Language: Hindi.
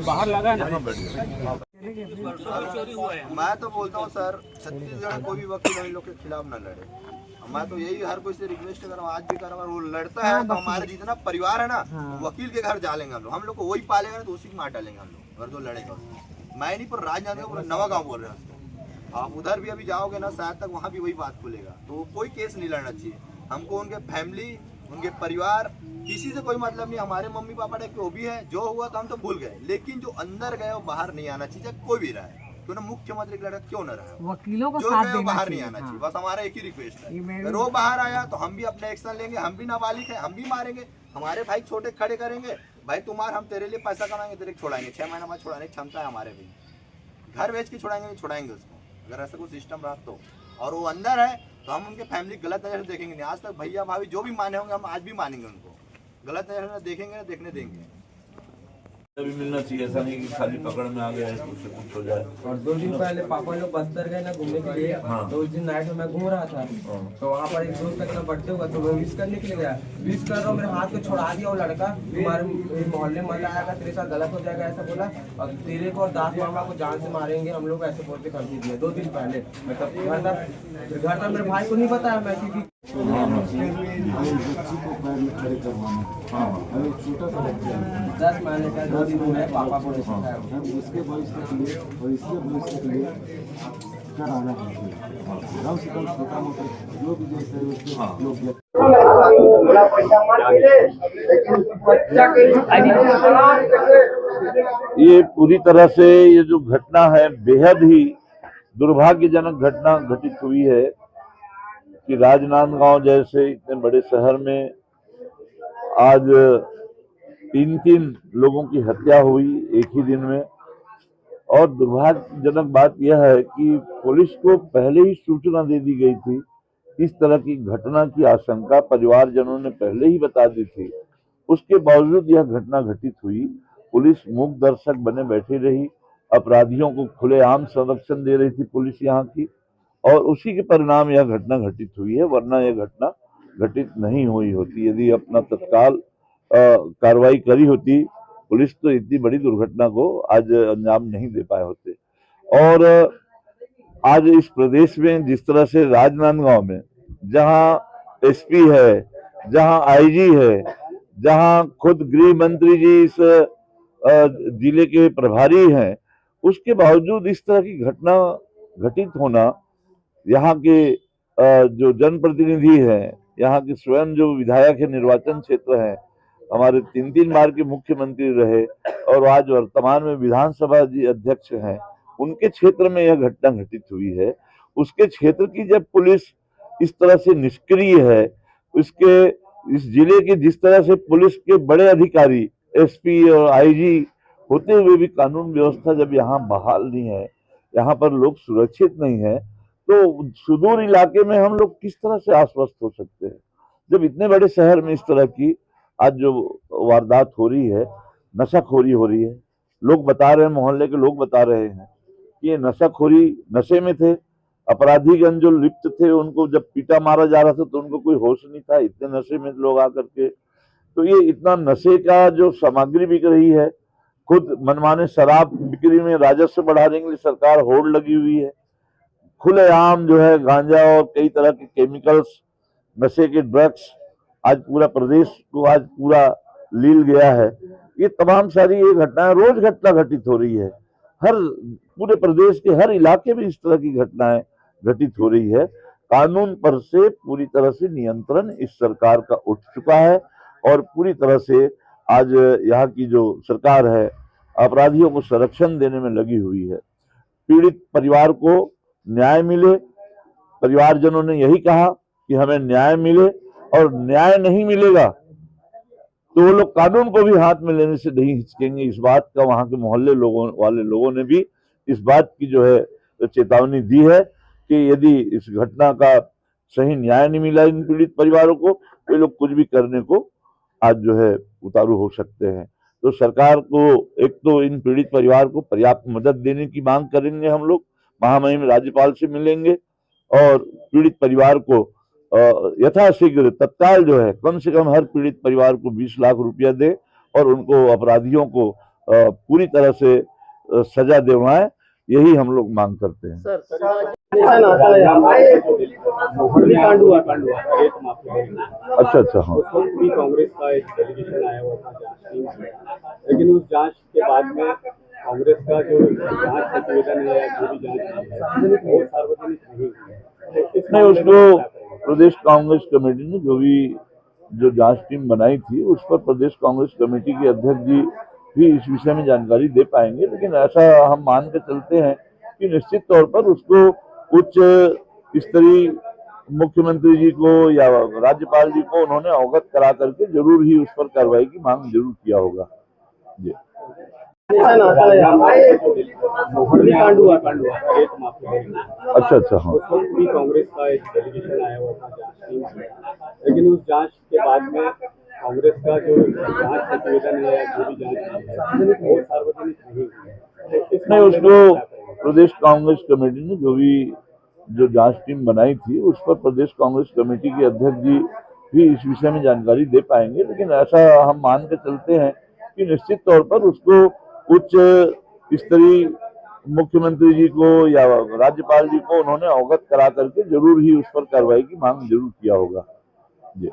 बाहर लगा है ना। मैं तो बोलता हूँ सर, छत्तीसगढ़ कोई भी वकील हम लोग के खिलाफ न लड़े। मैं तो यही हर कोई से रिक्वेस्ट कर रहा हूँ, आज भी कर रहा हूँ। वो लड़ता है तो हमारे जितना परिवार है ना, वकील के घर डालेंगे हम लोग को वही पालेगा तो उसी को मार डालेंगे हम लोग, अगर जो लड़ेगा उसको। मैं नहीं, पर राजनांदगांव पूरा नवा गाँव बोल रहे हैं उसको। आप उधर भी अभी जाओगे ना, शायद तक वहाँ भी वही बात खुलेगा। तो कोई केस नहीं लड़ना चाहिए हमको। उनके फैमिली, उनके परिवार, किसी से कोई मतलब नहीं। हमारे मम्मी पापा टाइप के वो भी है, जो हुआ तो हम तो भूल गए, लेकिन जो अंदर गए वो बाहर नहीं आना चाहिए। कोई भी रहा है क्यों ना, मुख्यमंत्री का लड़का क्यों न रहा, वकीलों को जो साथ गए देना बाहर नहीं चाहिए। आना चाहिए। हाँ। बस हमारा एक ही रिक्वेस्ट है, अगर वो बाहर आया तो हम भी अपने एक्शन लेंगे। हम भी नाबालिग है, हम भी मारेंगे। हमारे भाई छोटे खड़े करेंगे, भाई तुम्हार हम तेरे लिए पैसा कमाएंगे, तेरे छोड़ाएंगे। 6 महीना बाद छोड़ाने की क्षमता है हमारे भी। घर बेच के छोड़ाएंगे, नहीं छोड़ाएंगे उसको, अगर ऐसा कोई सिस्टम रहा तो। और वो अंदर है तो हम उनके फैमिली गलत नजर से देखेंगे नहीं। आज तक भैया भाभी जो भी माने होंगे, हम आज भी मानेंगे उनको। गलत नजर से देखेंगे ना, देखने देंगे। भी मिलना चाहिए, ऐसा नहीं कि खाली पकड़ में आ गया है उससे कुछ हो जाए। और 2 दिन पहले पापा लोग बस्तर गए ना घूमने के लिए। हाँ। तो उस दिन नाइट में मैं घूम रहा था, तो वहाँ पर एक दोस्त का बर्थडे हुआ, तो मैं विश करने के लिए गया। विश कर रहा हूँ, मेरे हाथ को छोड़ा दिया वो लड़का। तुम्हारे मोहल्ले मत आएगा, तेरे साथ गलत हो जाएगा, ऐसा बोला। और तेरे को और दास मामा को जान से मारेंगे हम लोग, ऐसे बोलते कर दिया 2 दिन पहले। मतलब घर तक मेरे भाई को नहीं बताया मैं, क्योंकि छोटा सा बच्चा 10 महीने का 2 दिन हुआ है, पापा को सिखाया। उसके भविष्य के लिए और इसके भविष्य के लिए कराना है। कम से कम छोटा मोटा जो भी जैसे उसके लोग ये पूरी तरह से ये जो घटना है बेहद ही दुर्भाग्यजनक घटना घटित हुई है कि राजनांदगांव जैसे इतने बड़े शहर में आज 3 लोगों की हत्या हुई एक ही दिन में। और दुर्भाग्यजनक बात यह है कि पुलिस को पहले ही सूचना दे दी गई थी। इस तरह की घटना की आशंका परिवारजनों ने पहले ही बता दी थी, उसके बावजूद यह घटना घटित हुई। पुलिस मूक दर्शक बने बैठी रही, अपराधियों को खुलेआम संरक्षण दे रही थी पुलिस यहाँ की, और उसी के परिणाम यह घटना घटित हुई है। वरना यह घटना घटित नहीं हुई होती। यदि अपना तत्काल कार्रवाई करी होती पुलिस, तो इतनी बड़ी दुर्घटना को आज अंजाम नहीं दे पाए होते। और आज इस प्रदेश में जिस तरह से राजनांदगांव में जहां एसपी है, जहां आईजी है, जहां खुद गृह मंत्री जी इस जिले के प्रभारी हैं, उसके बावजूद इस तरह की घटना घटित होना, यहाँ के जो जनप्रतिनिधि हैं, यहाँ के स्वयं जो विधायक है, निर्वाचन क्षेत्र है, हमारे 3 बार के मुख्यमंत्री रहे और आज वर्तमान में विधानसभा जी अध्यक्ष हैं, उनके क्षेत्र में यह घटना घटित हुई है। उसके क्षेत्र की जब पुलिस इस तरह से निष्क्रिय है, उसके इस जिले के जिस तरह से पुलिस के बड़े अधिकारी एसपी और आईजी होते हुए भी कानून व्यवस्था जब यहाँ बहाल नहीं है, यहाँ पर लोग सुरक्षित नहीं है, तो सुदूर इलाके में हम लोग किस तरह से आश्वस्त हो सकते हैं। जब इतने बड़े शहर में इस तरह की आज जो वारदात हो रही है, नशाखोरी हो रही है, लोग बता रहे हैं, मोहल्ले के लोग बता रहे हैं कि ये नशाखोरी, नशे में थे अपराधीगण जो लिप्त थे, उनको जब पीटा मारा जा रहा था तो उनको कोई होश नहीं था, इतने नशे में लोग आकर के। तो ये इतना नशे का जो सामग्री बिक रही है, खुद मनमाने शराब बिक्री में राजस्व बढ़ाने के लिए सरकार होड़ लगी हुई है। खुलेआम जो है गांजा और कई तरह के केमिकल्स, नशे के ड्रग्स आज पूरा प्रदेश को आज पूरा लील गया है। ये तमाम सारी ये घटनाएं रोज घटना घटित हो रही है, हर पूरे प्रदेश के हर इलाके में इस तरह की घटनाएं घटित हो रही है। कानून पर से पूरी तरह से नियंत्रण इस सरकार का उठ चुका है और पूरी तरह से आज यहाँ की जो सरकार है अपराधियों को संरक्षण देने में लगी हुई है। पीड़ित परिवार को न्याय मिले, परिवारजनों ने यही कहा कि हमें न्याय मिले, और न्याय नहीं मिलेगा तो वो लोग कानून को भी हाथ में लेने से नहीं हिचकेंगे। इस बात का वहां के मोहल्ले लोगों ने भी इस बात की जो है चेतावनी दी है कि यदि इस घटना का सही न्याय नहीं मिला इन पीड़ित परिवारों को, तो ये लोग कुछ भी करने को आज जो है उतारू हो सकते हैं। तो सरकार को एक तो इन पीड़ित परिवार को पर्याप्त मदद देने की मांग करेंगे हम लोग, महामहिम राज्यपाल से मिलेंगे और पीड़ित परिवार को यथाशीघ्र तत्काल जो है कम से कम हर पीड़ित परिवार को 20 लाख रुपया दे और उनको अपराधियों को पूरी तरह से सजा दिलवाएं, यही हम लोग मांग करते हैं। अच्छा हाँ, कांग्रेस का एक डेलीगेशन आया हुआ था जांच टीम से, लेकिन उस जांच के बाद में कांग्रेस का जो जांच प्रतिवेदन है जो भी जांच है वो सार्वजनिक नहीं, उसको प्रदेश कांग्रेस कमेटी ने जो जांच टीम बनाई थी उस पर प्रदेश कांग्रेस कमेटी के अध्यक्ष जी भी इस विषय में जानकारी दे पाएंगे, लेकिन ऐसा हम मान के चलते हैं कि निश्चित तौर पर उसको उच्च स्तरीय मुख्यमंत्री जी को या राज्यपाल जी को उन्होंने अवगत करा करके जरूर ही उस पर कार्रवाई की मांग जरूर किया होगा। जी अच्छा हाँ, कांग्रेस का एक डेलीगेशन आया हुआ था जांच टीम से, लेकिन उस जांच के बाद में कांग्रेस का जो जांच प्रतिवेदन है जो भी जांच है वो सार्वजनिक नहीं, उसको प्रदेश कांग्रेस कमेटी ने जो जांच टीम बनाई थी उस पर प्रदेश कांग्रेस कमेटी के अध्यक्ष जी भी इस विषय में जानकारी दे पाएंगे, लेकिन ऐसा हम मान के चलते हैं कि निश्चित तौर पर उसको उच्च स्तरीय मुख्यमंत्री जी को या राज्यपाल जी को उन्होंने अवगत करा करके जरूर ही उस पर कार्रवाई की मांग जरूर किया होगा। जी